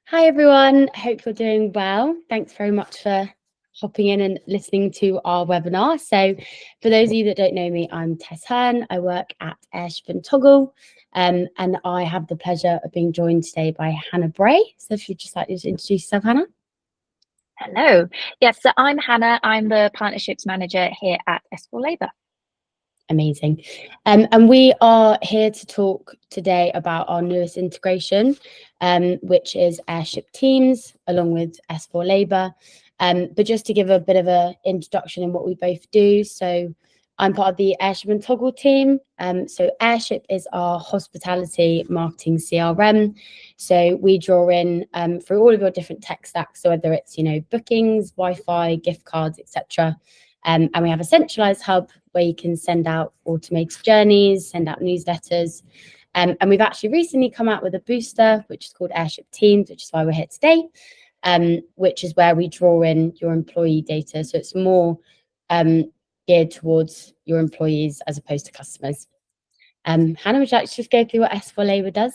Hi everyone, hope you're doing well. Thanks very much for hopping in and listening to our webinar. So for those of you that don't know me, I'm Tess Hearn. I work at Airship and I have the pleasure of being joined today by Hannah Bray. So if you'd just like to introduce yourself, Hannah. Hello. Yes, so I'm Hannah. I'm the Partnerships Manager here at S4labour. Amazing. And we are here to talk today about our newest integration, which is Airship Teams along with S4labour. But just to give a bit of an introduction in what we both do. So I'm part of the Airship and Toggle team. So Airship is our hospitality marketing CRM. So we draw in through all of your different tech stacks. So whether it's, bookings, Wi-Fi, gift cards, etc. And we have a centralized hub where you can send out automated journeys, send out newsletters. And we've actually recently come out with a booster, which is called Airship Teams, which is why we're here today, which is where we draw in your employee data. So it's more geared towards your employees as opposed to customers. Hannah, would you like to just go through what S4labour does?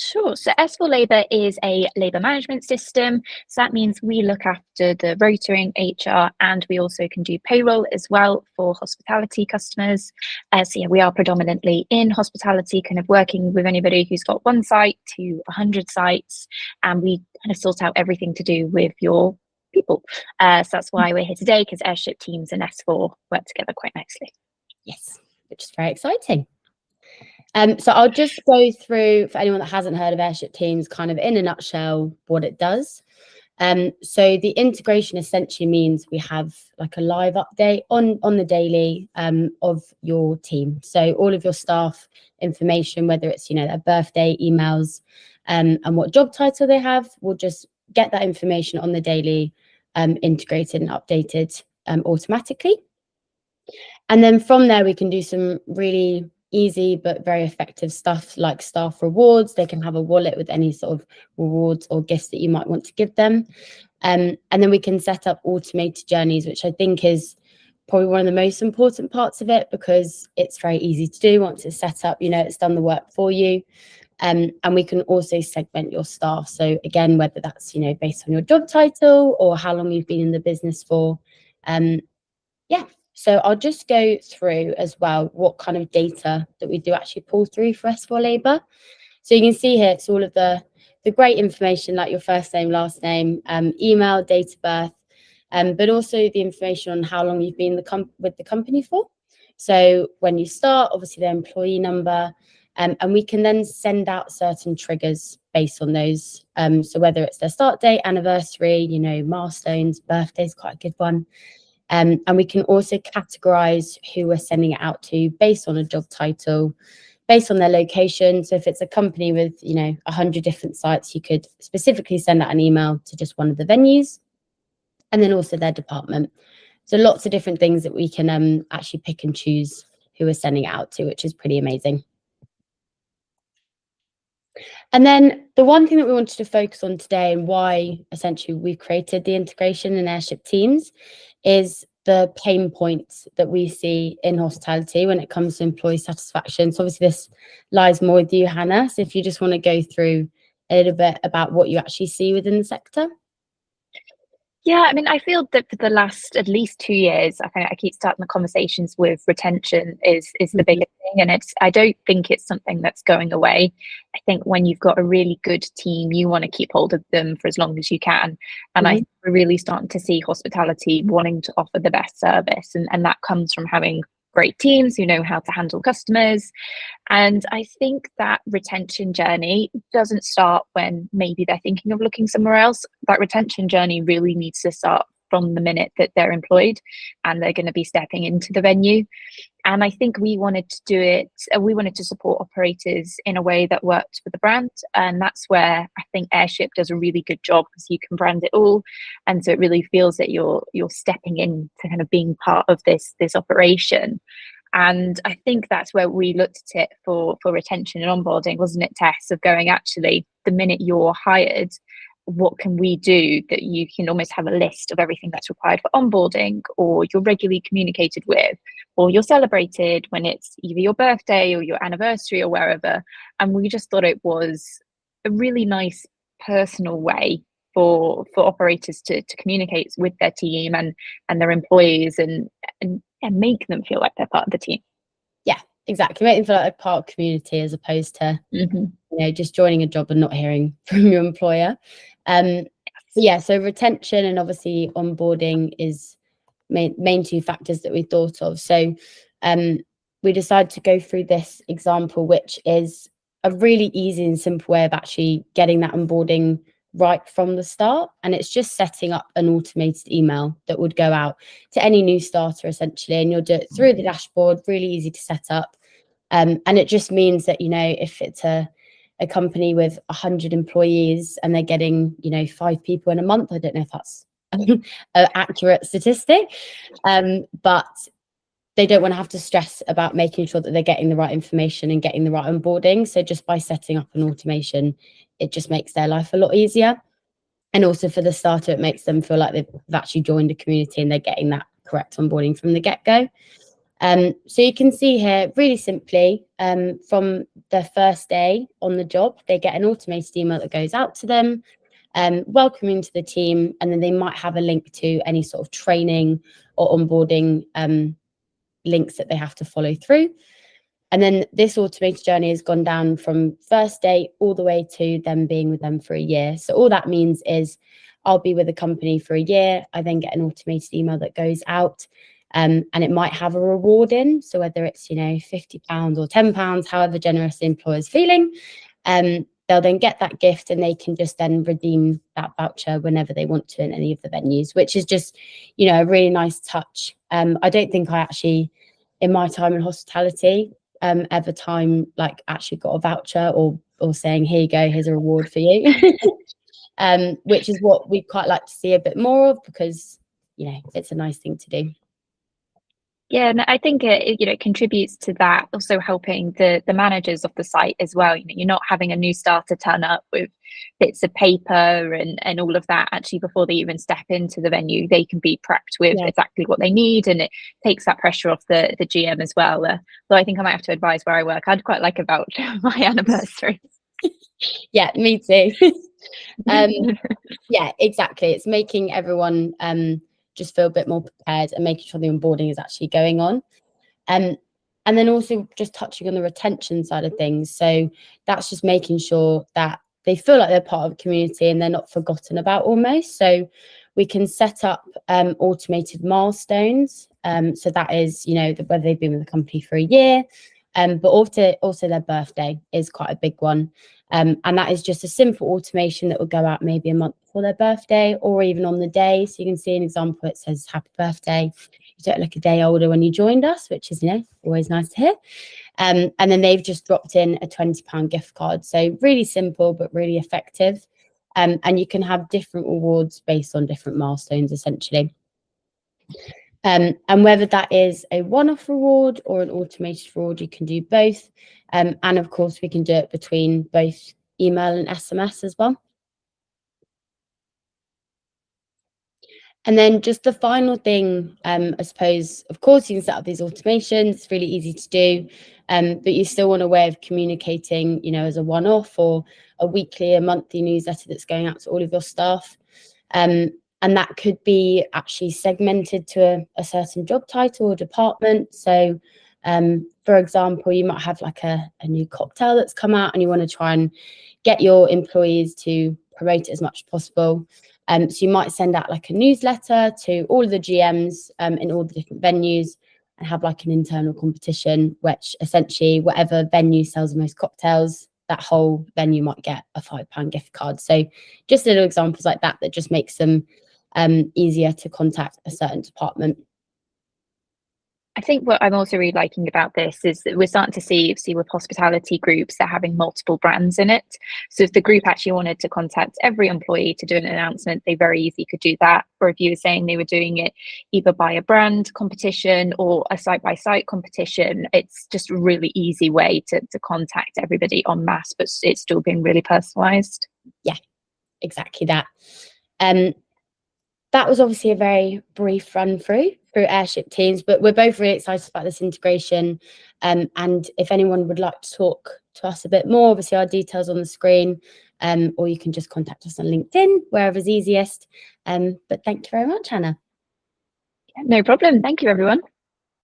Sure. So S4labour is a labour management system. So that means we look after the rotoring, HR, and we also can do payroll as well for hospitality customers. So yeah, we are predominantly in hospitality, kind of working with anybody who's got one site to 100 sites, and we kind of sort out everything to do with your people. So that's why we're here today, because Airship Teams and S4 work together quite nicely. Yes, which is very exciting. So I'll just go through, for anyone that hasn't heard of Airship Teams, kind of in a nutshell, what it does. So the integration essentially means we have like a live update on the daily of your team. So all of your staff information, whether it's, their birthday, emails, and what job title they have, we'll just get that information on the daily, integrated and updated automatically. And then from there, we can do some really easy but very effective stuff like staff rewards. They can have a wallet with any sort of rewards or gifts that you might want to give them. And then we can set up automated journeys, which I think is probably one of the most important parts of it, because it's very easy to do. Once it's set up, it's done the work for you. And we can also segment your staff. So again, whether that's, based on your job title or how long you've been in the business for. Yeah. So I'll just go through as well what kind of data that we do actually pull through for S4labour. So you can see here, it's all of the great information like your first name, last name, email, date of birth, but also the information on how long you've been with the company for. So when you start, obviously their employee number, and we can then send out certain triggers based on those. So whether it's their start date, anniversary, milestones, birthday's quite a good one. And we can also categorize who we're sending it out to based on a job title, based on their location. So if it's a company with, 100 different sites, you could specifically send out an email to just one of the venues, and then also their department. So lots of different things that we can actually pick and choose who we're sending it out to, which is pretty amazing. And then the one thing that we wanted to focus on today, and why essentially we've created the integration in Airship Teams, is the pain points that we see in hospitality when it comes to employee satisfaction. So obviously this lies more with you, Hannah. So if you just want to go through a little bit about what you actually see within the sector. Yeah, I mean, I feel that for the last at least 2 years, I keep starting the conversations with retention is the biggest thing, and I don't think it's something that's going away. I think when you've got a really good team, you want to keep hold of them for as long as you can, and I think we're really starting to see hospitality wanting to offer the best service, and that comes from having great teams who know how to handle customers. And I think that retention journey doesn't start when maybe they're thinking of looking somewhere else. That retention journey really needs to start from the minute that they're employed and they're going to be stepping into the venue. And I think we wanted to do it, we wanted to support operators in a way that worked for the brand. And that's where I think Airship does a really good job, because you can brand it all. And so it really feels that you're stepping in to kind of being part of this operation. And I think that's where we looked at it for retention and onboarding, wasn't it, Tess? Of going, actually, the minute you're hired, what can we do that you can almost have a list of everything that's required for onboarding, or you're regularly communicated with, or you're celebrated when it's either your birthday or your anniversary or wherever. And we just thought it was a really nice personal way for operators to communicate with their team and their employees and make them feel like they're part of the team. Yeah, exactly. Make them feel like a part of the community as opposed to just joining a job and not hearing from your employer. So retention and obviously onboarding is main two factors that we thought of. So we decided to go through this example, which is a really easy and simple way of actually getting that onboarding right from the start. And it's just setting up an automated email that would go out to any new starter essentially, and you'll do it through the dashboard, really easy to set up. And it just means that, if it's a company with 100 employees and they're getting, 5 people in a month, I don't know if that's an accurate statistic, but they don't want to have to stress about making sure that they're getting the right information and getting the right onboarding. So just by setting up an automation, it just makes their life a lot easier. And also for the starter, it makes them feel like they've actually joined a community and they're getting that correct onboarding from the get-go. So you can see here, really simply, from their first day on the job, they get an automated email that goes out to them, welcoming to the team, and then they might have a link to any sort of training or onboarding links that they have to follow through. And then this automated journey has gone down from first day all the way to them being with them for a year. So all that means is I'll be with a company for a year. I then get an automated email that goes out, and it might have a reward in. So whether it's, £50 or £10, however generous the employer's feeling, they'll then get that gift and they can just then redeem that voucher whenever they want to in any of the venues, which is just, a really nice touch. I don't think I actually, in my time in hospitality, ever actually got a voucher or saying, here you go, here's a reward for you, which is what we'd quite like to see a bit more of, because, it's a nice thing to do. Yeah, and I think it contributes to that, also helping the managers of the site as well. You're not having a new starter turn up with bits of paper and all of that. Actually, before they even step into the venue, they can be prepped with exactly what they need, and it takes that pressure off the GM as well. So I think I might have to advise where I work. I'd quite like a voucher for my anniversary. Yeah, me too. Yeah, exactly. It's making everyone just feel a bit more prepared and making sure the onboarding is actually going on. And then also just touching on the retention side of things. So that's just making sure that they feel like they're part of a community and they're not forgotten about almost. So we can set up automated milestones. So that is, whether they've been with the company for a year, but also their birthday is quite a big one. And that is just a simple automation that will go out maybe a month before their birthday or even on the day. So you can see an example. It says happy birthday. You don't look a day older when you joined us, which is, always nice to hear. And then they've just dropped in a £20 gift card. So really simple, but really effective. And you can have different rewards based on different milestones, essentially. And whether that is a one-off reward or an automated reward, you can do both. And of course, we can do it between both email and SMS as well. And then just the final thing, I suppose, of course, you can set up these automations. It's really easy to do, but you still want a way of communicating, as a one-off or a weekly, a monthly newsletter that's going out to all of your staff. And that could be actually segmented to a certain job title or department. So, for example, you might have like a new cocktail that's come out and you want to try and get your employees to promote it as much as possible. So you might send out like a newsletter to all of the GMs in all the different venues and have like an internal competition, which essentially whatever venue sells the most cocktails, that whole venue might get a £5 gift card. So just little examples like that just makes them easier to contact a certain department. I think what I'm also really liking about this is that we're starting to see with hospitality groups, they're having multiple brands in it. So if the group actually wanted to contact every employee to do an announcement, they very easily could do that. Or if you were saying they were doing it either by a brand competition or a site-by-site competition, it's just a really easy way to contact everybody en masse, but it's still being really personalised. Yeah, exactly that. That was obviously a very brief run through Airship Teams, but we're both really excited about this integration. And if anyone would like to talk to us a bit more, obviously our details on the screen, or you can just contact us on LinkedIn, wherever's easiest. But thank you very much, Hannah. No problem. Thank you, everyone.